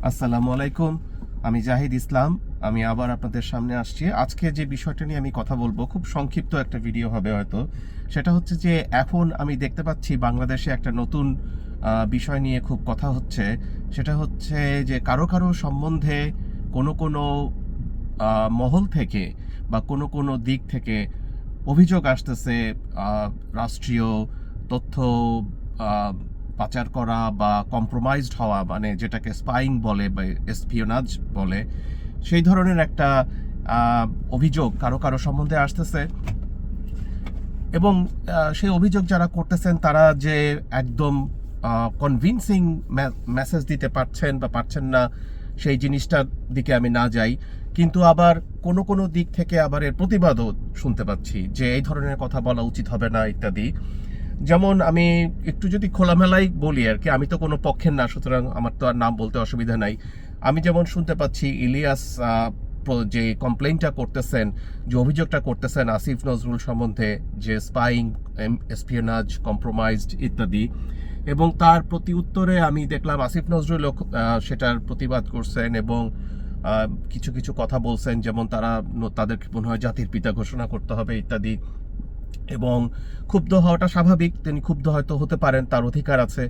আসসালামু আলাইকুম। আমি জাহিদ ইসলাম। আমি আবার আপনাদের সামনে আসছি। আজকে যে বিষয়টা নিয়ে আমি কথা বলবো, খুব সংক্ষিপ্ত একটা ভিডিও হবে হয়তো। সেটা হচ্ছে যে এখন আমি দেখতে পাচ্ছি বাংলাদেশে একটা নতুন বিষয় নিয়ে খুব কথা হচ্ছে। সেটা হচ্ছে যে কারো কারো সম্বন্ধে কোনো মহল থেকে বা কোনো দিক থেকে অভিযোগ আসতেছে রাষ্ট্রীয় তথ্য আহ, পাচার করা বা কম্প্রোমাইজড হওয়া, মানে যেটাকে স্পাইং বলে বা এসপিওনাজ বলে, সেই ধরনের একটা অভিযোগ কারো কারো সম্বন্ধে আসতেছে। এবং সেই অভিযোগ যারা করতেছেন তারা যে একদম কনভিনসিং মেসেজ দিতে পারছেন বা পারছেন না, সেই জিনিসটার দিকে আমি না যাই। কিন্তু আবার কোনো দিক থেকে আবার এর প্রতিবাদও শুনতে পাচ্ছি যে এই ধরনের কথা বলা উচিত হবে না ইত্যাদি। যেমন আমি একটু যদি খোলামেলাই বলি আর কি, আমি তো কোনো পক্ষের না, সুতরাং আমার তো আর নাম বলতে অসুবিধা নাই। আমি যেমন শুনতে পাচ্ছি ইলিয়াস যে কমপ্লেইনটা করতেছেন, যে অভিযোগটা করতেছেন আসিফ নজরুল সম্বন্ধে, যে স্পাইং, এসপিওনাজ, কম্প্রোমাইজড ইত্যাদি, এবং তার প্রতি উত্তরে আমি দেখলাম আসিফ নজরুল সেটার প্রতিবাদ করছেন এবং কিছু কিছু কথা বলছেন, যেমন তাদেরকে মনে হয় জাতির পিতা ঘোষণা করতে হবে ইত্যাদি। এবং ক্ষুব্ধ হওয়াটা স্বাভাবিক, তিনি ক্ষুব্ধ হয়তো হতে পারেন, তার অধিকার আছে।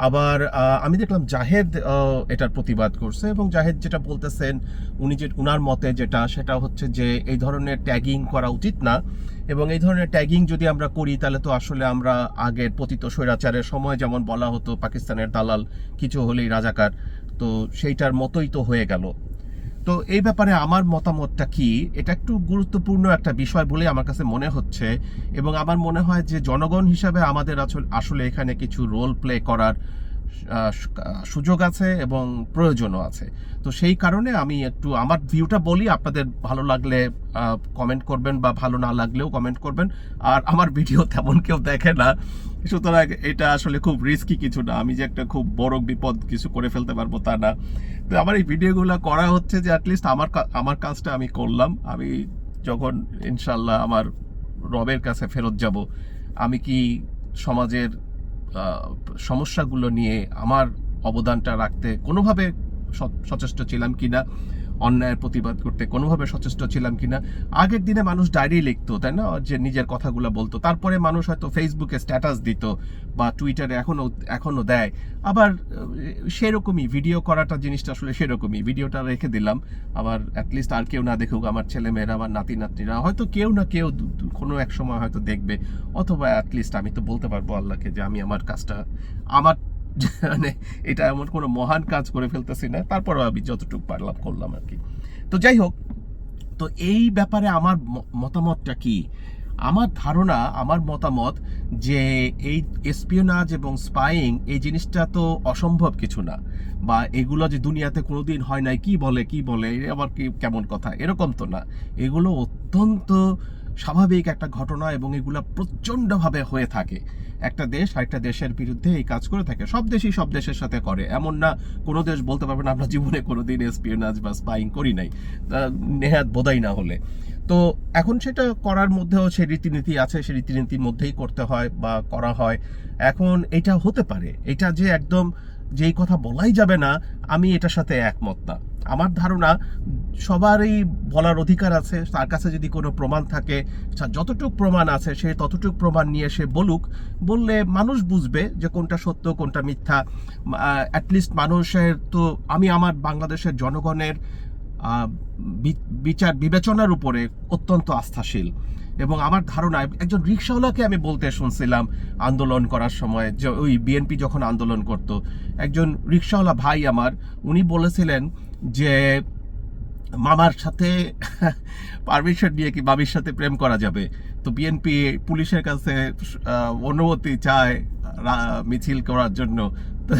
আবার আমি দেখলাম জাহেদ এটার প্রতিবাদ করছে, এবং জাহেদ যেটা বলতেছেন, উনার মতে সেটা হচ্ছে যে এই ধরনের ট্যাগিং করা উচিত না, এবং এই ধরনের ট্যাগিং যদি আমরা করি তাহলে তো আসলে আমরা আগের পতিত স্বৈরাচারের সময় যেমন বলা হতো পাকিস্তানের দালাল, কিছু হলেই রাজাকার, তো সেইটার মতোই তো হয়ে গেল। তো এই ব্যাপারে আমার মতামতটা কি, এটা একটু গুরুত্বপূর্ণ একটা বিষয় বলে আমার কাছে মনে হচ্ছে, এবং আমার মনে হয় যে জনগণ হিসাবে আমাদের আসলে এখানে কিছু রোল প্লে করার সুযোগ আছে এবং প্রয়োজনও আছে। তো সেই কারণে আমি একটু আমার ভিউটা বলি, আপনাদের ভালো লাগলে কমেন্ট করবেন, বা ভালো না লাগলেও কমেন্ট করবেন। আর আমার ভিডিও তেমন কেউ দেখে না, সুতরাং এটা আসলে খুব রিস্কি কিছু না, আমি যে একটা খুব বড় বিপদ কিছু করে ফেলতে পারবো তা না। তো আমার এই ভিডিওগুলো করা হচ্ছে যে অ্যাটলিস্ট আমার কাজটা আমি করলাম। আমি যখন ইনশাল্লাহ আমার রবের কাছে ফেরত যাব, আমি কি সমাজের সমস্যাগুলো নিয়ে আমার অবদানটা রাখতে কোনোভাবে সচেষ্ট ছিলাম কিনা, অন্যায়ের প্রতিবাদ করতে কোনোভাবে সচেষ্ট ছিলাম কিনা। আগের দিনে মানুষ ডায়েরি লিখতো, তাই না, যে নিজের কথাগুলো বলতো, তারপরে মানুষ হয়তো ফেসবুকে স্ট্যাটাস দিত বা টুইটারে এখনো দেয়। আবার সেরকমই ভিডিও করাটা জিনিসটা আসলে সেরকমই, ভিডিওটা রেখে দিলাম, আবার অ্যাটলিস্ট আর কেউ না দেখুক, আমার ছেলেমেয়েরা, আমার নাতি নাতনিরা হয়তো কেউ না কেউ কোনো এক সময় হয়তো দেখবে, অথবা অ্যাটলিস্ট আমি তো বলতে পারবো আল্লাহকে যে আমি আমার কাজটা, আমার মানে এটা এমন কোনো মহান কাজ করে ফেলতেছি না, তারপরও আমি যতটুকু পারলাম করলাম আর কি। তো যাই হোক, তো এই ব্যাপারে আমার মতামতটা কি, আমার ধারণা, আমার মতামত যে এই এসপিওনাজ এবং স্পাইং এই জিনিসটা তো অসম্ভব কিছু না, বা এগুলো যে দুনিয়াতে কোনোদিন হয় নাই, কি বলে আবার কি কেমন কথা, এরকম তো না। এগুলো অত্যন্ত স্বাভাবিক একটা ঘটনা, এবং এগুলো প্রচণ্ডভাবে হয়ে থাকে। একটা দেশ আরেকটা দেশের বিরুদ্ধে এই কাজ করে থাকে, সব দেশই সব দেশের সাথে করে, এমন না কোনো দেশ বলতে পারবে না আমরা জীবনে কোনোদিন এসপিওনাজ বা স্পাইং করি নাই, নেহাত বোধাই না হলে। তো এখন সেটা করার মধ্যেও সে রীতিনীতি আছে, সে রীতিনীতির মধ্যেই করতে হয় বা করা হয়। এখন এটা হতে পারে, এটা যে একদম যেই কথা বলাই যাবে না, আমি এটার সাথে একমত না। আমার ধারণা সবারই বলার অধিকার আছে, তার কাছে যদি কোনো প্রমাণ থাকে, যতটুক প্রমাণ আছে সে ততটুক প্রমাণ নিয়ে সে বলুক, বললে মানুষ বুঝবে যে কোনটা সত্য কোনটা মিথ্যা। অ্যাটলিস্ট মানুষের তো, আমি আমার বাংলাদেশের জনগণের বিচার বিবেচনার উপরে অত্যন্ত আস্থাশীল, এবং আমার ধারণা একজন রিকশাওয়ালাকে আমি বলতে শুনছিলাম আন্দোলন করার সময়, যে ওই বিএনপি যখন আন্দোলন করত, একজন রিকশাওয়ালা ভাই আমার, উনি বলেছিলেন যে মামার সাথে পারমিশন নিয়ে কি মামির সাথে প্রেম করা যাবে? তো বিএনপি পুলিশের কাছে অনুমতি চায় মিছিল করার জন্য, তো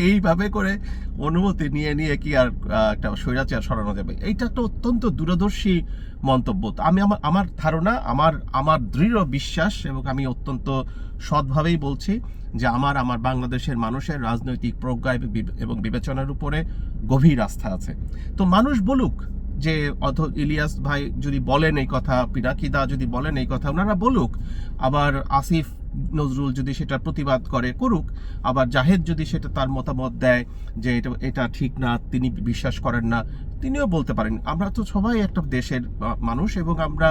এইভাবে করে অনুমতি নিয়ে নিয়ে কি আর একটা স্বৈরাচার সরানো যাবে? এইটা একটা অত্যন্ত দূরদর্শী মন্তব্য। তো আমার ধারণা, আমার দৃঢ় বিশ্বাস, এবং আমি অত্যন্ত সৎভাবেই বলছি যে আমার বাংলাদেশের মানুষের রাজনৈতিক প্রজ্ঞা এবং বিবেচনার উপরে গভীর আস্থা আছে। তো মানুষ বলুক যে ইলিয়াস ভাই যদি বলেন এই কথা, পিনাকিদা যদি বলেন এই কথা, ওনারা বলুক। আবার আসিফ নজরুল যদি সেটা প্রতিবাদ করে করুক, আবার জাহেদ যদি সেটা তার মতামত দেয় যে এটা ঠিক না, তিনি বিশ্বাস করেন না, তিনিও বলতে পারেন। আমরা তো সবাই একটা দেশের মানুষ এবং আমরা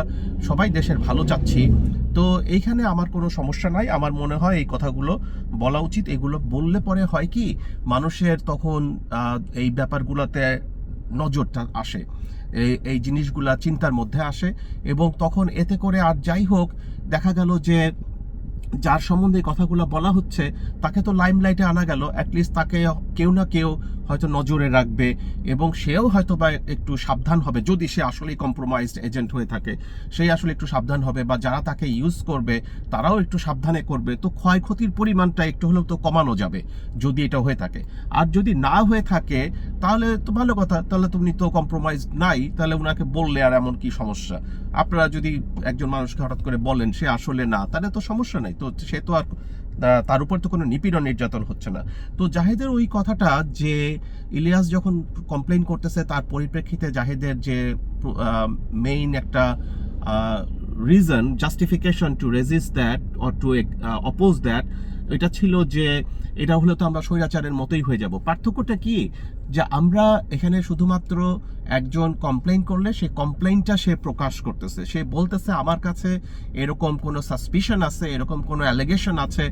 সবাই দেশের ভালো চাচ্ছি, তো এইখানে আমার কোনো সমস্যা নাই। আমার মনে হয় এই কথাগুলো বলা উচিত। এগুলো বললে পরে হয় কি, মানুষের তখন এই ব্যাপারগুলোতে নজরটা আসে, এই জিনিসগুলা চিন্তার মধ্যে আসে, এবং তখন এতে করে আর যাই হোক দেখা গেল যে যার সম্বন্ধে কথাগুলো বলা হচ্ছে তাকে তো লাইমলাইটে আনা গেল, অ্যাটলিস্ট তাকে কেউ না কেউ হয়তো নজরে রাখবে এবং সেও হয়তো বা একটু সাবধান হবে। যদি সে আসলেই কম্প্রোমাইজড এজেন্ট হয়ে থাকে, সেই আসলে একটু সাবধান হবে, বা যারা তাকে ইউজ করবে তারাও একটু সাবধানে করবে। তো ক্ষয়ক্ষতির পরিমাণটা একটু হলেও তো কমানো যাবে যদি এটা হয়ে থাকে। আর যদি না হয়ে থাকে তাহলে তো ভালো কথা, তাহলে তুমি তো কম্প্রোমাইজড নাই, তাহলে ওনাকে বললে আর এমন কি সমস্যা? আপনারা যদি একজন মানুষকে হঠাৎ করে বলেন সে আসলে না, তাহলে তো সমস্যা নাই, তো সে তো আর তার উপর তো কোনো নিপীড়ন নির্যাতন হচ্ছে না। তো জাহেদের ওই কথাটা যে ইলিয়াস যখন কমপ্লেইন করতেছে, তার পরিপ্রেক্ষিতে জাহেদের যে মেইন একটা reason, justification two resist that or two oppose that, এটা ছিল যে এটা হলে তো আমরা স্বৈরাচারের মতোই হয়ে যাব। পার্থক্যটা কি, যে আমরা এখানে শুধুমাত্র একজন কমপ্লেইন করলে সে কমপ্লেইনটা সে প্রকাশ করতেছে, সে বলতেছে আমার কাছে এরকম কোনো সাসপিশন আছে, এরকম কোনো অ্যালিগেশন আছে,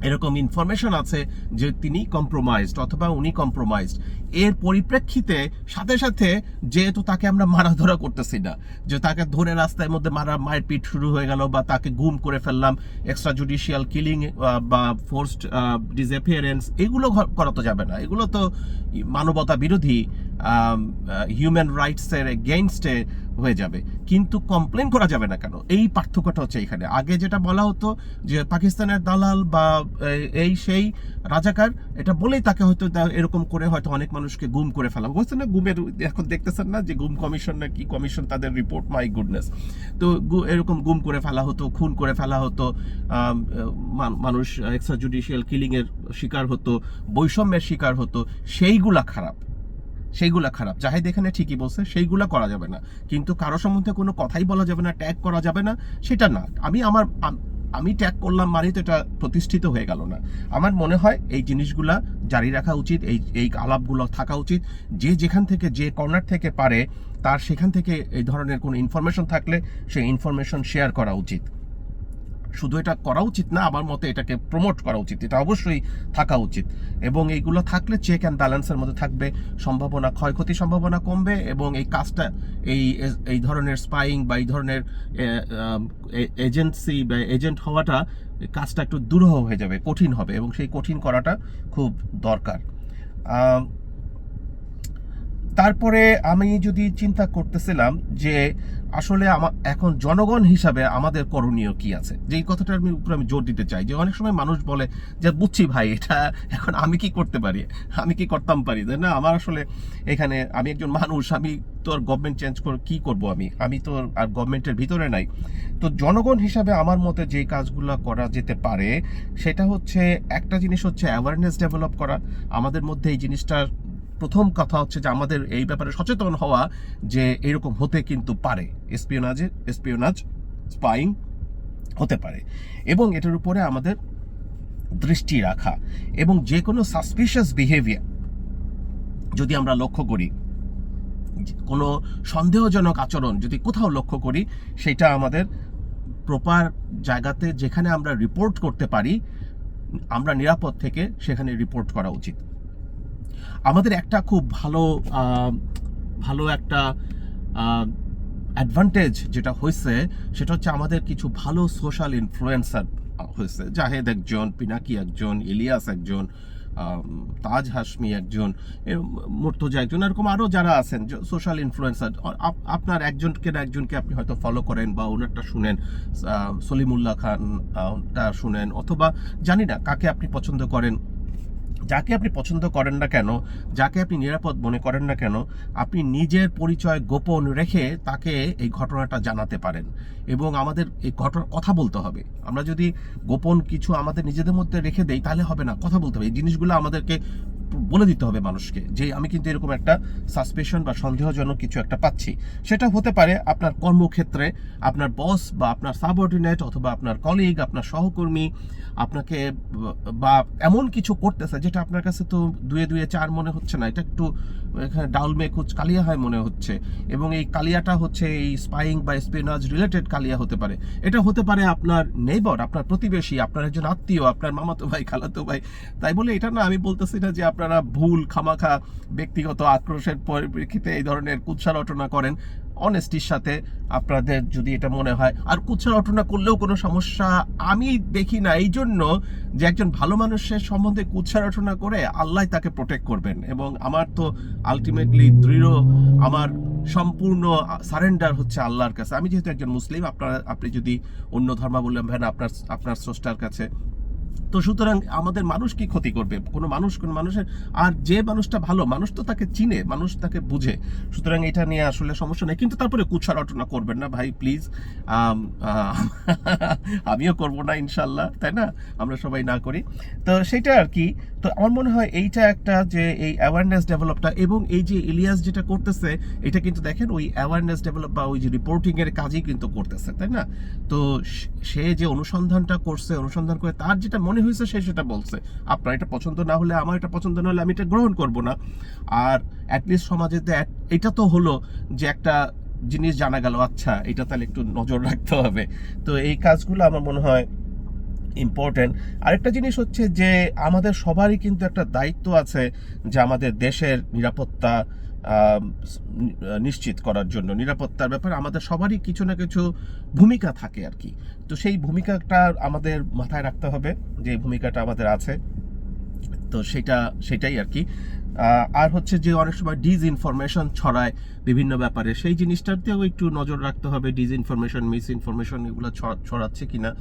এরকম ইনফরমেশন আছে যে তিনি কম্প্রোমাইজড অথবা উনি কম্প্রোমাইজড। এর পরিপ্রেক্ষিতে সাথে সাথে যেহেতু তাকে আমরা মারাধরা করতেছি না, যে তাকে ধরে রাস্তার মধ্যে মায়ের পিঠ শুরু হয়ে গেল, বা তাকে গুম করে ফেললাম, এক্সট্রা জুডিশিয়াল কিলিং বা ফোর্সড ডিসঅ্যাপিয়ারেন্স, এগুলো করা তো যাবে না। এগুলো তো মানবতা বিরোধী, হিউম্যান রাইটসের এগেইনস্টে হয়ে যাবে। কিন্তু কমপ্লেন করা যাবে না কেন? এই পার্থক্যটা হচ্ছে এখানে। আগে যেটা বলা হতো যে পাকিস্তানের দালাল বা এই সেই রাজাকার, এটা বলেই তাকে হয়তো এরকম করে হয়তো অনেক মানুষকে গুম করে ফেলা হচ্ছে না। গুমের এখন দেখতেছেন না যে গুম কমিশন না কি কমিশন, তাদের রিপোর্ট, মাই গুডনেস। তো এরকম গুম করে ফেলা হতো, খুন করে ফেলা হতো, মানুষ এক্সট্রা জুডিশিয়াল কিলিং এর শিকার হতো, বৈষম্যের শিকার হতো। সেইগুলা খারাপ, সেইগুলা খারাপ। জাহেদ এখানে ঠিকই বলছে, সেইগুলা করা যাবে না। কিন্তু কারো সম্বন্ধে কোনো কথাই বলা যাবে না, ট্যাগ করা যাবে না, সেটা না। আমি ট্যাগ করলাম মানে তো এটা প্রতিষ্ঠিত হয়ে গেল না। আমার মনে হয় এই জিনিসগুলা জারি রাখা উচিত, এই আলাপগুলো থাকা উচিত। যে যেখান থেকে, যে কর্নার থেকে পারে, তার সেখান থেকে এই ধরনের কোনো ইনফরমেশন থাকলে সেই ইনফরমেশন শেয়ার করা উচিত। শুধু এটা করা উচিত না, আমার মতে এটাকে প্রমোট করা উচিত, এটা অবশ্যই থাকা উচিত। এবং এইগুলো থাকলে চেক অ্যান্ড ব্যালেন্সের মধ্যে থাকবে, সম্ভাবনা, ক্ষয়ক্ষতির সম্ভাবনা কমবে, এবং এই কাজটা, এই ধরনের স্পাইং বা এই ধরনের এজেন্সি বা এজেন্ট হওয়াটা, কাজটা একটু দুরূহ হয়ে যাবে, কঠিন হবে, এবং সেই কঠিন করাটা খুব দরকার। তারপরে আমি যদি চিন্তা করতেছিলাম যে আসলে এখন জনগণ হিসাবে আমাদের করণীয় কি আছে, যেই কথাটার উপরে আমি জোর দিতে চাই। যে অনেক সময় মানুষ বলে যে বুঝছি ভাই, এটা এখন আমি কি করতে পারি, আমি কি করতাম পারি, না আমার আসলে এখানে আমি একজন মানুষ, আমি তো আর গভর্নমেন্ট চেঞ্জ করে কি করব, আমি তো আর গভর্নমেন্টের ভিতরে নাই। তো জনগণ হিসাবে আমার মতে যে কাজগুলো করা যেতে পারে সেটা হচ্ছে, একটা জিনিস হচ্ছে অ্যাওয়ারনেস ডেভেলপ করা আমাদের মধ্যে। এই জিনিসটা প্রথম কথা হচ্ছে যে আমাদের এই ব্যাপারে সচেতন হওয়া যে এরকম হতে কিন্তু পারে, এসপিওনাজ, স্পাইং হতে পারে, এবং এটার উপরে আমাদের দৃষ্টি রাখা। এবং যে কোনো সাসপিশিয়াস বিহেভিয়ার যদি আমরা লক্ষ্য করি, কোনো সন্দেহজনক আচরণ যদি কোথাও লক্ষ্য করি, সেটা আমাদের প্রপার জায়গাতে, যেখানে আমরা রিপোর্ট করতে পারি, আমরা নিরাপদ থেকে সেখানে রিপোর্ট করা উচিত। আমাদের একটা খুব ভালো একটা অ্যাডভান্টেজ যেটা হয়েছে, সেটা হচ্ছে আমাদের কিছু ভালো সোশ্যাল ইনফ্লুয়েন্সার হয়েছে। জাহেদ একজন, পিনাকি একজন, ইলিয়াস একজন, তাজ হাশমি একজন, মুর্তজা একজন, এরকম আরও যারা আছেন সোশ্যাল ইনফ্লুয়েন্সার। আপনার একজনকে আপনি হয়তো ফলো করেন বা ওনারটা শুনেন, সলিমুল্লাহ খানটা শুনেন, অথবা জানি না কাকে আপনি পছন্দ করেন। যাকে আপনি পছন্দ করেন না কেন, যাকে আপনি নিরাপদ মনে করেন না কেন, আপনি নিজের পরিচয় গোপন রেখে তাকে এই ঘটনাটা জানাতে পারেন। এবং আমাদের এই কথা বলতে হবে। আমরা যদি গোপন কিছু আমাদের নিজেদের মধ্যে রেখে দেই তাহলে হবে না, কথা বলতে হবে। এই জিনিসগুলো আমাদেরকে বলে দিতে হবে মানুষকে যে আমি কিন্তু এরকম একটা সাসপেশন বা সন্দেহজনক কিছু একটা পাচ্ছি। সেটা হতে পারে আপনার কর্মক্ষেত্রে আপনার বস বা আপনার সাবঅর্ডিনেট অথবা আপনার কলিগ, আপনার সহকর্মী আপনাকে বা এমন কিছু করতেছে যেটা আপনার কাছে তো দুয়ে দুয়ে চার মনে হচ্ছে না, এটা একটু এখানে ডাউল মে কুচ কালিয়া হয় মনে হচ্ছে, এবং এই কালিয়াটা হচ্ছে এই স্পাইং বা স্পিনাজ রিলেটেড কালিয়া হতে পারে। এটা হতে পারে আপনার নেইবার, আপনার প্রতিবেশী, আপনার একজন আত্মীয়, আপনার মামাতো ভাই, খালাতো ভাই। তাই বলে এটা না, আমি বলতেছি না যে আপনারা ভুল খামাখা ব্যক্তিগত আক্রোশের পরিপ্রেক্ষিতে এই ধরনের কুৎসা রটনা করেন। অনেস্টির সাথে আপনাদের যদি এটা মনে হয়, আর কুৎসা রটনা করলেও কোনো সমস্যা আমি দেখি না, এই জন্য যে একজন ভালো মানুষের সম্বন্ধে কুৎসা রটনা করে আল্লাহ তাকে প্রোটেক্ট করবেন। এবং আমার তো আলটিমেটলি দৃঢ়, আমার সম্পূর্ণ সারেন্ডার হচ্ছে আল্লাহর কাছে। আমি যেহেতু একজন মুসলিম, আপনি যদি অন্য ধর্মাবলম্বী হন আপনার স্রষ্টার কাছে, তো সুতরাং আমাদের মানুষ কি ক্ষতি করবে? কোনো মানুষের, আর যে মানুষটা ভালো মানুষ তো তাকে চিনে, মানুষ তাকে বুঝে, সুতরাং এটা নিয়ে আসলে সমস্যা নেই। কিন্তু তারপরে কুৎসা রটনা করবেন না ভাই, প্লিজ। আমিও করব না ইনশাল্লাহ, তাই না? আমরা সবাই না করি। তো সেটা আর কি। তো আমার মনে হয় এইটা একটা, যে এই অ্যাওয়ারনেস ডেভেলপটা, এবং এই যে ইলিয়াস যেটা করতেছে, এটা কিন্তু দেখেন ওই অ্যাওয়ারনেস ডেভেলপ বা ওই যে রিপোর্টিং এর কাজই কিন্তু করতেছে, তাই না? তো সে যে অনুসন্ধানটা করছে, অনুসন্ধান করে তার যেটা মনে হয়েছে সে সেটা বলছে। আপনার এটা পছন্দ না হলে, আমার এটা পছন্দ না হলে আমি এটা গ্রহণ করব না। আর অ্যাটলিস্ট সমাজে এটা তো হলো যে একটা জিনিস জানা গেল, আচ্ছা এটা তাহলে একটু নজর রাখতে হবে। তো এই কাজগুলো আমার মনে হয় ইম্পর্টেন্ট। আরেকটা জিনিস হচ্ছে যে আমাদের সবারই কিন্তু একটা দায়িত্ব আছে যে আমাদের দেশের নিরাপত্তা নিশ্চিত করার জন্য। নিরাপত্তার ব্যাপারে আমাদের সবারই কিছু না কিছু ভূমিকা থাকে আর কি। তো সেই ভূমিকাটা আমাদের মাথায় রাখতে হবে, যে ভূমিকাটা আমাদের আছে। তো সেটাই আর কি। আর হচ্ছে যে অনেক সময় ডিসইনফরমেশন ছড়ায় বিভিন্ন ব্যাপারে, সেই জিনিসটাতেও একটু নজর রাখতে হবে, ডিসইনফরমেশন, মিসইনফরমেশন এগুলো ছড়াচ্ছে কিনা।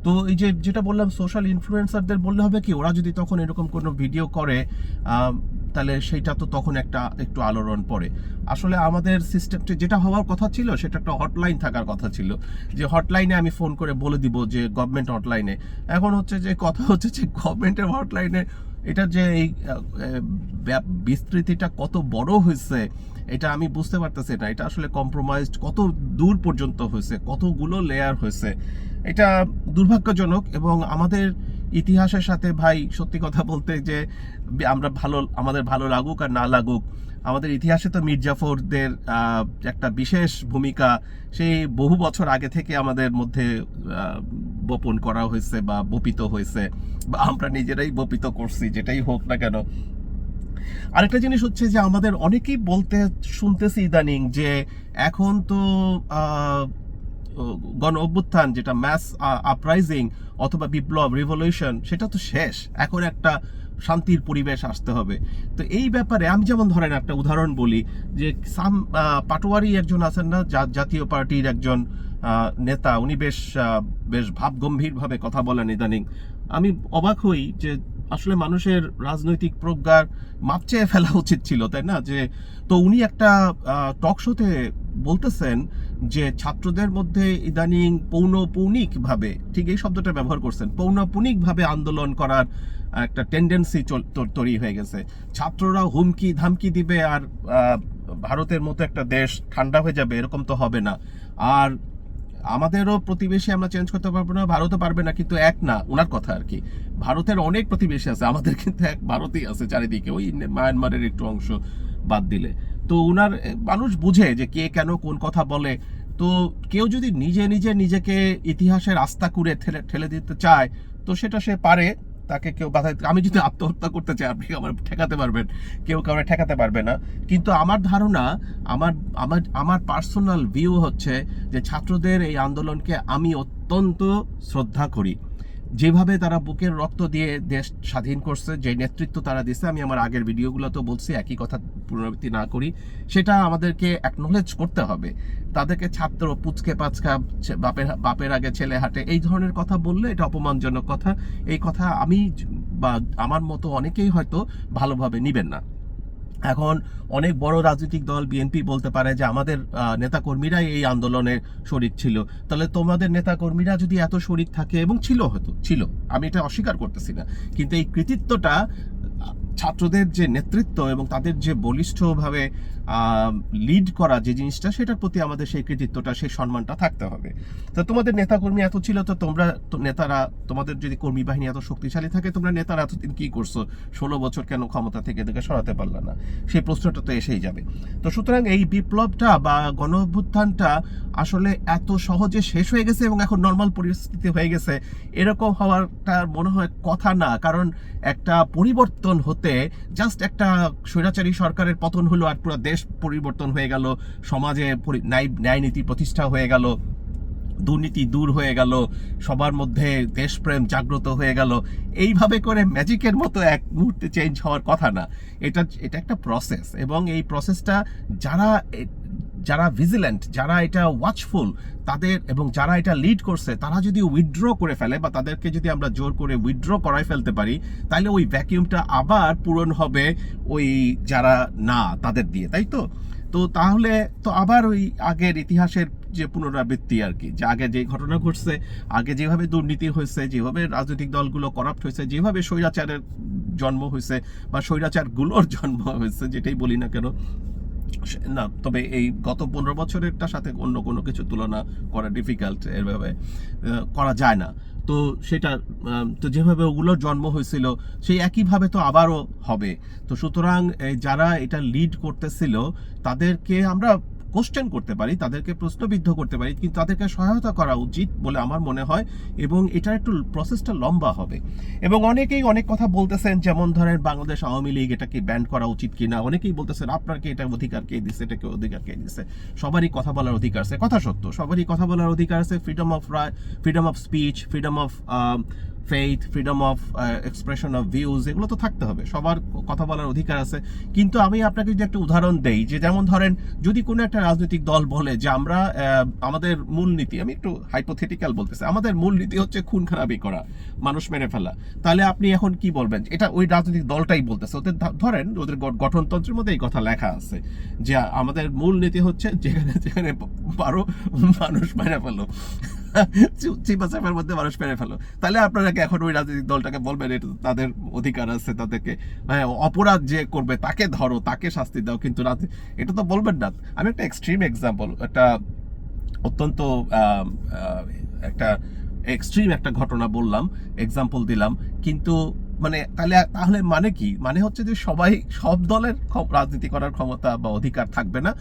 তো এই যেটা বললাম, সোশ্যাল ইনফ্লুয়েন্সারদের বললে হবে কি, ওরা যদি তখন এরকম কোনো ভিডিও করে তাহলে সেইটা তো তখন একটু আলোড়ন পড়ে। আসলে আমাদের সিস্টেমটা যেটা হওয়ার কথা ছিল, সেটা একটা হটলাইন থাকার কথা ছিল, যে হটলাইনে আমি ফোন করে বলে দিব, যে গভর্নমেন্ট হটলাইনে। এখন হচ্ছে যে কথা হচ্ছে যে গভর্নমেন্টের হটলাইনে এটা যে এই বিস্তৃতিটা কত বড় হয়েছে, এটা আমি বুঝতে পারতেছি না। এটা আসলে কম্প্রোমাইজড কত দূর পর্যন্ত হয়েছে, কতগুলো লেয়ার হয়েছে, এটা দুর্ভাগ্যজনক। এবং আমাদের ইতিহাসের সাথে ভাই, সত্যি কথা বলতে, যে আমাদের ভালো লাগুক আর না লাগুক, আমাদের ইতিহাসে তো মির্জাফরদের একটা বিশেষ ভূমিকা সেই বহু বছর আগে থেকে আমাদের মধ্যে বপন করা হয়েছে বা বপিত হয়েছে, বা আমরা নিজেরাই বপিত করছি, যেটাই হোক না কেন। আরেকটা জিনিস হচ্ছে যে আমাদের অনেকেই শুনতেছি ইদানিং যে এখন তো গণ অভ্যুত্থান, যেটা ম্যাস আপরাইজিং অথবা বিপ্লব, রিভলিউশন, সেটা তো শেষ, এখন একটা শান্তির পরিবেশ আসতে হবে। তো এই ব্যাপারে আমি যেমন ধরেন একটা উদাহরণ বলি, যে পাটোয়ারি একজন আছেন না, জাতীয় পার্টির একজন নেতা, উনি বেশ ভাবগম্ভীরভাবে কথা বলেন ইদানিং। আমি অবাক হই যে আসলে মানুষের রাজনৈতিক প্রজ্ঞার মাপ চেয়ে ফেলা উচিত ছিল, তাই না? যে তো উনি একটা টক শোতে বলতেছেন যে ছাত্রদের মধ্যে ইদানিং পৌনঃপুনিকভাবে, ঠিক এই শব্দটা ব্যবহার করছেন, পৌনঃপুনিকভাবে আন্দোলন করার একটা টেন্ডেন্সি তৈরি হয়ে গেছে। ছাত্ররা হুমকি ধামকি দিবে আর ভারতের মতো একটা দেশ ঠান্ডা হয়ে যাবে, এরকম তো হবে না। আর আমাদেরও প্রতিবেশী আমরা চেঞ্জ করতে পারবো না, ভারতও পারবে না, কিন্তু এক না, ওনার কথা আর কি। ভারতের অনেক প্রতিবেশী আছে, আমাদের কিন্তু এক ভারতই আছে চারিদিকে, ওই মায়ানমারের একটু অংশ বাদ দিলে। তো ওনার মানুষ বুঝে যে কে কেন কোন কথা বলে। তো কেউ যদি নিজেকে ইতিহাসের আস্থা করে ঠেলে দিতে চায়, তো সেটা সে পারে, তাকে কেউ বাধা। আমি যদি আত্মহত্যা করতে চাই, আপনি আমার ঠেকাতে পারবেন? কেউ কাউকে ঠেকাতে পারবে না। কিন্তু আমার ধারণা, আমার পার্সোনাল ভিউ হচ্ছে যে ছাত্রদের এই আন্দোলনকে আমি অত্যন্ত শ্রদ্ধা করি। যেভাবে তারা বুকের রক্ত দিয়ে দেশ স্বাধীন করছে, যে নেতৃত্ব তারা দিচ্ছে, আমি আমার আগের ভিডিওগুলোতেও বলছি, একই কথা পুনরাবৃত্তি না করি, সেটা আমাদেরকে অ্যাকনোলেজ করতে হবে। তাদেরকে ছাত্র পুচকে পাচকা, বাপের আগে ছেলে হাঁটে, এই ধরনের কথা বললে এটা অপমানজনক কথা। এই কথা আমি বা আমার মতো অনেকেই হয়তো ভালোভাবে নিবেন না। এখন অনেক বড় রাজনৈতিক দল বিএনপি বলতে পারে যে আমাদের নেতাকর্মীরাই এই আন্দোলনের শরিক ছিল। তাহলে তোমাদের নেতাকর্মীরা যদি এত শরিক থাকে, এবং ছিল, হয়তো ছিল, আমি এটা অস্বীকার করতেছি না, কিন্তু এই কৃতিত্বটা ছাত্রদের যে নেতৃত্ব এবং তাদের যে বলিষ্ঠভাবে লিড করা যে জিনিসটা, সেটার প্রতি আমাদের সেই কৃতিত্বটা, সেই সম্মানটা থাকতে হবে। তো তোমাদের নেতাকর্মী এত ছিল, তো তোমরা নেতারা, তোমাদের যদি কর্মী বাহিনী এত শক্তিশালী থাকে, তোমরা নেতারা এতদিন কি করছো? 16 বছর কেন ক্ষমতা থেকে এদেরকে সরাতে পারলা না? সেই প্রশ্নটা তো এসেই যাবে। তো সুতরাং এই বিপ্লবটা বা গণ অভ্যুত্থানটা আসলে এত সহজে শেষ হয়ে গেছে এবং এখন নর্মাল পরিস্থিতি হয়ে গেছে, এরকম হওয়ারটা মনে হয় কথা না। কারণ একটা পরিবর্তন হতে জাস্ট একটা স্বৈরাচারী সরকারের পতন হলো আর পুরো দেশ পরিবর্তন হয়ে গেল, সমাজে ন্যায় নীতি প্রতিষ্ঠা হয়ে গেল, দুর্নীতি দূর হয়ে গেল, সবার মধ্যে দেশপ্রেম জাগ্রত হয়ে গেল। এইভাবে করে ম্যাজিকের মতো এক মুহূর্তে চেঞ্জ হওয়ার কথা না। এটা একটা প্রসেস, এবং এই প্রসেসটা যারা ভিজিল্যান্ট, যারা এটা ওয়াচফুল, তাদের এবং যারা এটা লিড করছে, তারা যদি উইথড্র করে ফেলে বা তাদেরকে যদি আমরা জোর করে উইথড্র করাই ফেলতে পারি, তাহলে ওই ভ্যাকিউমটা আবার পূরণ হবে ওই যারা না তাদের দিয়ে, তাই তো? তো তাহলে তো আবার ওই আগের ইতিহাসের যে পুনরাবৃত্তি আর কি, যে আগে যে ঘটনা ঘটছে, আগে যেভাবে দুর্নীতি হয়েছে, যেভাবে রাজনৈতিক দলগুলো করাপ্ট হয়েছে, যেভাবে স্বৈরাচারের জন্ম হয়েছে বা স্বৈরাচারগুলোর জন্ম হয়েছে, যেটাই বলি না কেন না, তবে এই গত 15 বছরেরটার সাথে অন্য কোনো কিছু তুলনা করা ডিফিকাল্ট, এভাবে করা যায় না। তো সেটা তো যেভাবে ওগুলোর জন্ম হয়েছিল, সেই একইভাবে তো আবারও হবে। তো সুতরাং যারা এটা লিড করতেছিল, তাদেরকে আমরা কোশ্চেন করতে পারি, তাদেরকে প্রশ্নবিদ্ধ করতে পারি, কিন্তু তাদেরকে সহায়তা করা উচিত বলে আমার মনে হয়, এবং এটার একটু প্রসেসটা লম্বা হবে। এবং অনেকেই অনেক কথা বলতেছেন, যেমন ধরেন বাংলাদেশ আওয়ামী লীগ এটাকে ব্যান করা উচিত কিনা। অনেকেই বলতেছেন আপনাকে এটা অধিকার কে দিচ্ছে, এটাকে অধিকার কে দিচ্ছে। সবারই কথা বলার অধিকার আছে, কথা সত্য, সবারই কথা বলার অধিকার আছে। Freedom of speech, freedom of faith, freedom of expression of views, এগুলো তো থাকতে হবে, সবার কথা বলার অধিকার আছে। কিন্তু আমি আপনাকে যদি একটা উদাহরণ দেই, যে যেমন ধরেন যদি কোনো একটা রাজনৈতিক দল বলে যে আমরা আমাদের মূলনীতি, আমি একটু হাইপোথেটিক্যাল বলতেছি, আমাদের মূলনীতি হচ্ছে খুন খারাপি করা, মানুষ মেরে ফেলা, তাহলে আপনি এখন কি বলবেন? এটা ওই রাজনৈতিক দলটাই বলতেছে, ওদের ধরেন ওদের গঠনতন্ত্রের মধ্যে এই কথা লেখা আছে যে আমাদের মূলনীতি হচ্ছে যেখানে যেখানে পারো মানুষ মেরে ফেলো, চিপাচাপার মধ্যে মানুষ মেরে ফেলো। তাহলে আপনারা এখন ওই রাজনৈতিক দলটাকে বলবেন এটা তাদের অধিকার আছে, তাদেরকে অপরাধ যে করবে তাকে ধরো, তাকে শাস্তি দাও, কিন্তু এটা তো বলবেন না। আমি একটা এক্সট্রিম এক্সাম্পল, একটা অত্যন্ত একটা এক্সট্রিম একটা ঘটনা বললাম, এক্সাম্পল দিলাম, কিন্তু তাহলে মানে কি? মানে হচ্ছে যে সব দলের রাজনীতি করার ক্ষমতা বা অধিকার থাকবে না।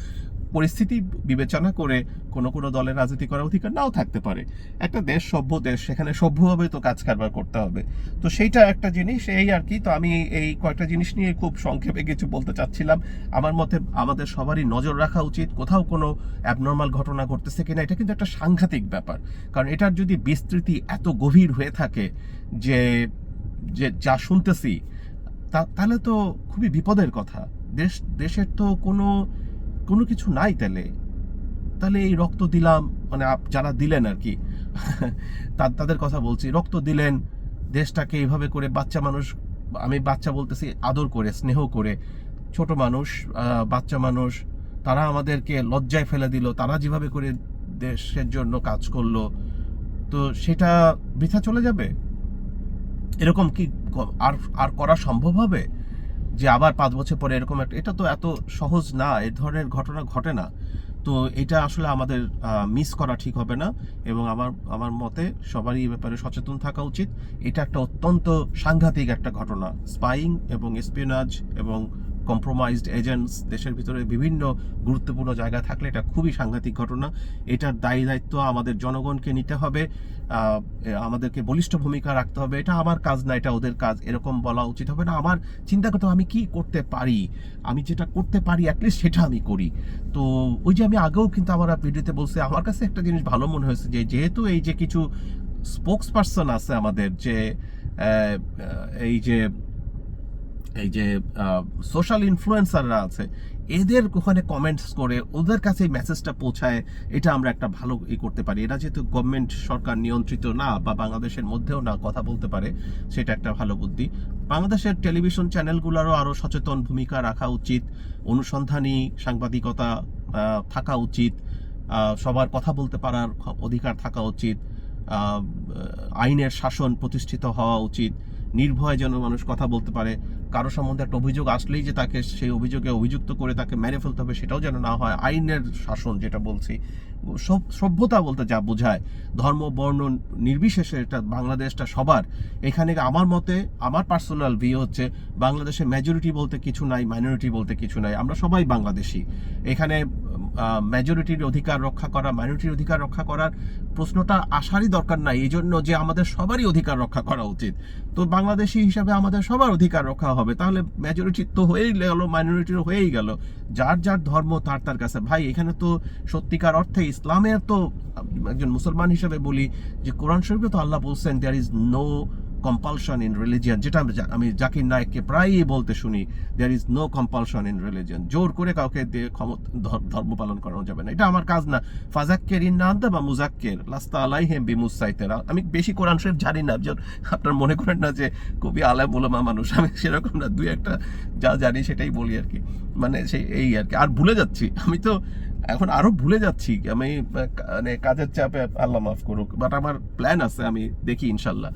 পরিস্থিতি বিবেচনা করে কোনো দলের রাজনীতি করার অধিকার নাও থাকতে পারে। একটা দেশ সভ্য দেশ, সেখানে সভ্যভাবে তো কাজ কারবার করতে হবে। তো সেইটা একটা জিনিস, এই আর কি। তো আমি এই কয়েকটা জিনিস নিয়ে খুব সংক্ষেপে কিছু বলতে চাচ্ছিলাম। আমার মতে আমাদের সবারই নজর রাখা উচিত কোথাও কোনো অ্যাবনর্মাল ঘটনা ঘটতেছে কিনা। এটা কিন্তু একটা সাংঘাতিক ব্যাপার, কারণ এটার যদি বিস্তৃতি এত গভীর হয়ে থাকে যে যা শুনতেছি, তাহলে তো খুবই বিপদের কথা। দেশের তো কোনো কিছু নাই। তাহলে এই রক্ত দিলাম, মানে যারা দিলেন আর কি তাদের কথা বলছি, রক্ত দিলেন দেশটাকে এইভাবে করে, বাচ্চা মানুষ, আমি বাচ্চা বলতেছি আদর করে, স্নেহ করে, ছোট মানুষ, বাচ্চা মানুষ, তারা আমাদেরকে লজ্জায় ফেলে দিল, তারা যেভাবে করে দেশের জন্য কাজ করলো, তো সেটা বৃথা চলে যাবে? এরকম কি আর করা সম্ভব হবে যে আবার 5 বছর পরে এরকম একটা? এটা তো এত সহজ না, এ ধরনের ঘটনা ঘটে না। তো এটা আসলে আমাদের মিস করা ঠিক হবে না, এবং আমার মতে সবারই এই ব্যাপারে সচেতন থাকা উচিত। এটা একটা অত্যন্ত সাংঘাতিক একটা ঘটনা। স্পাইং এবং এসপিওনাজ এবং কম্প্রোমাইজড এজেন্টস দেশের ভিতরে বিভিন্ন গুরুত্বপূর্ণ জায়গায় থাকলে এটা খুবই সাংঘাতিক ঘটনা। এটার দায়িত্ব আমাদের জনগণকে নিতে হবে, আমাদেরকে বলিষ্ঠ ভূমিকা রাখতে হবে। এটা আমার কাজ না, এটা ওদের কাজ, এরকম বলা উচিত হবে না। আমার চিন্তা করতে হবে আমি কি করতে পারি, আমি যেটা করতে পারি অ্যাটলিস্ট সেটা আমি করি। তো ওই যে আমি আগেও কিন্তু আমার ভিডিওতে বলছি, আমার কাছে একটা জিনিস ভালো মনে হয়েছে, যে যেহেতু এই যে কিছু স্পোকস পার্সন আছে আমাদের, যে এই যে সোশ্যাল ইনফ্লুয়েন্সাররা আছে, এদের ওখানে কমেন্টস করে ওদের কাছে এই মেসেজটা পৌঁছায়, এটা আমরা একটা ভালো করতে পারি। এরা যেহেতু গভর্নমেন্ট সরকার নিয়ন্ত্রিত না, বা বাংলাদেশের মধ্যেও না কথা বলতে পারে, সেটা একটা ভালো বুদ্ধি। বাংলাদেশের টেলিভিশন চ্যানেলগুলোরও আরও সচেতন ভূমিকা রাখা উচিত, অনুসন্ধানী সাংবাদিকতা থাকা উচিত, সবার কথা বলতে পারার অধিকার থাকা উচিত, আইনের শাসন প্রতিষ্ঠিত হওয়া উচিত, নির্ভয়ে যেন মানুষ কথা বলতে পারে। কারো সম্বন্ধে একটা অভিযোগ আসলেই যে তাকে সেই অভিযোগে অভিযুক্ত করে তাকে মেরে ফেলতে হবে সেটাও যেন না হয়। আইনের শাসন যেটা বলছি, সভ্যতা বলতে যা বোঝায়, ধর্ম বর্ণ নির্বিশেষে এটা বাংলাদেশটা সবার। এখানে আমার মতে, আমার পার্সোনাল ভিউ হচ্ছে বাংলাদেশে মেজরিটি বলতে কিছু নাই, মাইনরিটি বলতে কিছু নাই, আমরা সবাই বাংলাদেশি। এখানে মেজরিটির অধিকার রক্ষা করা, মাইনরিটির অধিকার রক্ষা করার প্রশ্নটা আসারই দরকার নাই, এই জন্য যে আমাদের সবারই অধিকার রক্ষা করা উচিত। তো বাংলাদেশি হিসাবে আমাদের সবার অধিকার রক্ষা হবে, তাহলে মেজরিটির তো হয়েই গেল, মাইনরিটির হয়েই গেল, যার যার ধর্ম তার তার কাছে। ভাই এখানে তো সত্যিকার অর্থে ইসলামের তো, একজন মুসলমান হিসেবে বলি যে কোরআন শরীফে তো আল্লাহ বলছেন there is no compulsion in religion, যেটা আমি জাকির নায়েককে প্রায়ই বলতে শুনি, there is no compulsion in religion, জোর করে কাউকে দিয়ে ধর্ম পালন করানো যাবে না, এটা আমার কাজ না। ফাজাক্কের ইন্নান্তা বা মুজাক্কের লাস্তা আলাইহিম বিমুসাইতেরা। আমি বেশি কোরআন শরীফ জানি না, আপনার মনে করেন না যে খুবই আলেম ওলামা মানুষ, আমি সেরকম না, দুই একটা যা জানি সেটাই বলি আর কি, মানে সেই এই আর কি। আর ভুলে যাচ্ছি, আমি তো এখন আরো ভুলে যাচ্ছি, আমি মানে কাজের চাপে, আল্লাহ মাফ করুক, বাট আমার প্ল্যান আছে, আমি দেখি ইনশাল্লাহ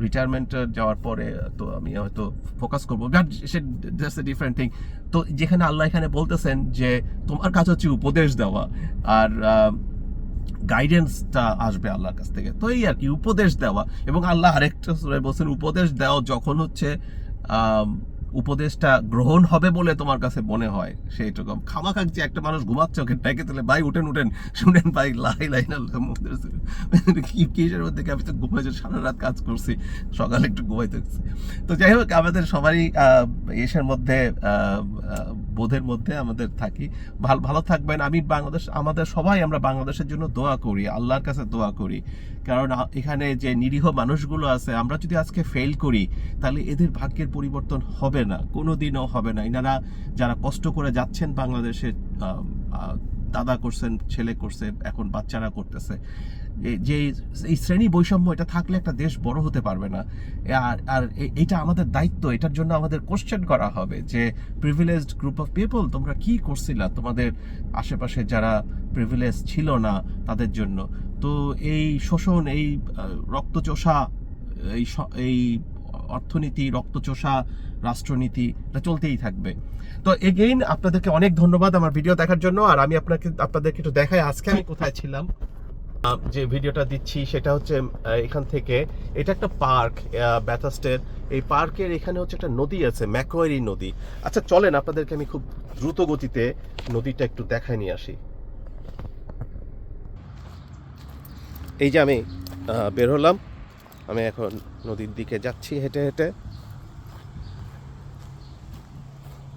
রিটায়ারমেন্ট যাওয়ার পরে তো আমি হয়তো ফোকাস করবো, দ্যাটস এ ডিফারেন্ট থিং। তো যেখানে আল্লাহ এখানে বলতেছেন যে তোমার কাজ হচ্ছে উপদেশ দেওয়া, আর গাইডেন্সটা আসবে আল্লাহর কাছ থেকে, তো এই আর কি, উপদেশ দেওয়া। এবং আল্লাহ আরেকটা সূরায় বলছেন উপদেশ দাও যখন হচ্ছে উপদেশটা গ্রহণ হবে বলে তোমার কাছে মনে হয়, সেইরকম। খামাখাক যে একটা মানুষ ঘুমাচ্ছে, ওকে ডেকে তুলে ভাই উঠেন শুনেন ভাই, লাই কিসের মধ্যে, আমি তো ঘুমাইছি, সারা রাত কাজ করছি, সকালে একটু ঘুমাইতে হচ্ছে। তো যাই হোক, আমাদের সবারই এসের মধ্যে, বোধের মধ্যে আমাদের থাকি। ভালো থাকবেন। আমি আমাদের সবাই আমরা বাংলাদেশের জন্য দোয়া করি, আল্লাহর কাছে দোয়া করি, কারণ এখানে যে নিরীহ মানুষগুলো আছে, আমরা যদি আজকে ফেল করি তাহলে এদের ভাগ্যের পরিবর্তন হবে না, কোনো দিনও হবে না। এনারা যারা কষ্ট করে যাচ্ছেন বাংলাদেশে, দাদা করছেন, ছেলে করছে, এখন বাচ্চারা করতেছে, যে এই শ্রেণী বৈষম্য, এটা থাকলে একটা দেশ বড় হতে পারবে না। আর এটা আমাদের দায়িত্ব, এটার জন্য আমাদের কোশ্চেন করা হবে যে প্রিভিলেজড গ্রুপ অফ পিপল, তোমরা কি করছিলা তোমাদের আশেপাশে যারা প্রিভিলেজ ছিল না তাদের জন্য। তো এই শোষণ, এই রক্তচোষা, এই অর্থনীতি, রক্তচোষা রাষ্ট্রনীতি, এটা চলতেই থাকবে। তো এগেইন আপনাদেরকে অনেক ধন্যবাদ আমার ভিডিও দেখার জন্য। আর আমি আপনাদেরকে একটু দেখাই আজকে আমি কোথায় ছিলাম। যে ভিডিওটা দিচ্ছি সেটা হচ্ছে এখান থেকে, এটা একটা পার্ক, ব্যাথাস্টের। এই পার্কের এখানে হচ্ছে একটা নদী আছে, ম্যাকোয়ারি নদী। আচ্ছা চলেন আপনাদেরকে আমি খুব দ্রুত গতিতে নদীটা একটু দেখায় নিয়ে আসি। এই যে আমি বের হলাম, আমি এখন নদীর দিকে যাচ্ছি হেঁটে হেঁটে।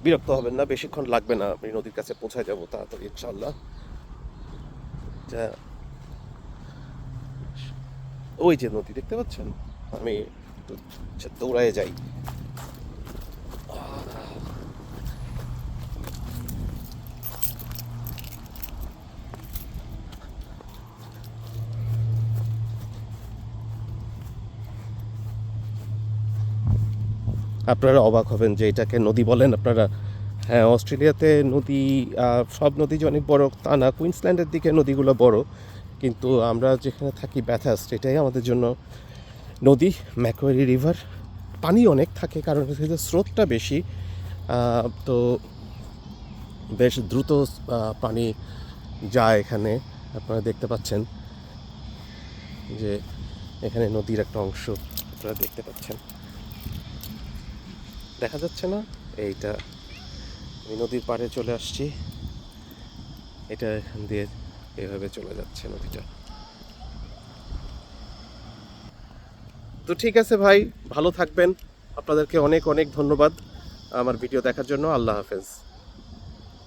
বিরক্ত হবেন না, বেশিক্ষণ লাগবে না, আমি নদীর কাছে পৌঁছায় যাবো তাড়াতাড়ি ইনশাল্লাহ। ওই যে নদী দেখতে পাচ্ছেন, আমি একটু দৌড়ায় যাই। আপনারা অবাক হবেন যে এটাকে নদী বলেন আপনারা। হ্যাঁ, অস্ট্রেলিয়াতে নদী, সব নদী যে অনেক বড় তা না, কুইন্সল্যান্ডের দিকে নদীগুলো বড়, কিন্তু আমরা যেখানে থাকি ব্যাথাস্ট, এটাই আমাদের জন্য নদী, ম্যাকোয়ারি রিভার। পানি অনেক থাকে কারণ স্রোতটা বেশি, তো বেশ দ্রুত পানি যায় এখানে। আপনারা দেখতে পাচ্ছেন যে এখানে নদীর একটা অংশ আপনারা দেখতে পাচ্ছেন, দেখা যাচ্ছে না? এইটা আমি নদীর পাড়ে চলে আসছি, এটা এখান দিয়ে এভাবে চলে যাচ্ছে নদীটা। তো ঠিক আছে ভাই, ভালো থাকবেন, আপনাদেরকে অনেক অনেক ধন্যবাদ আমার ভিডিও দেখার জন্য। আল্লাহ হাফেজ।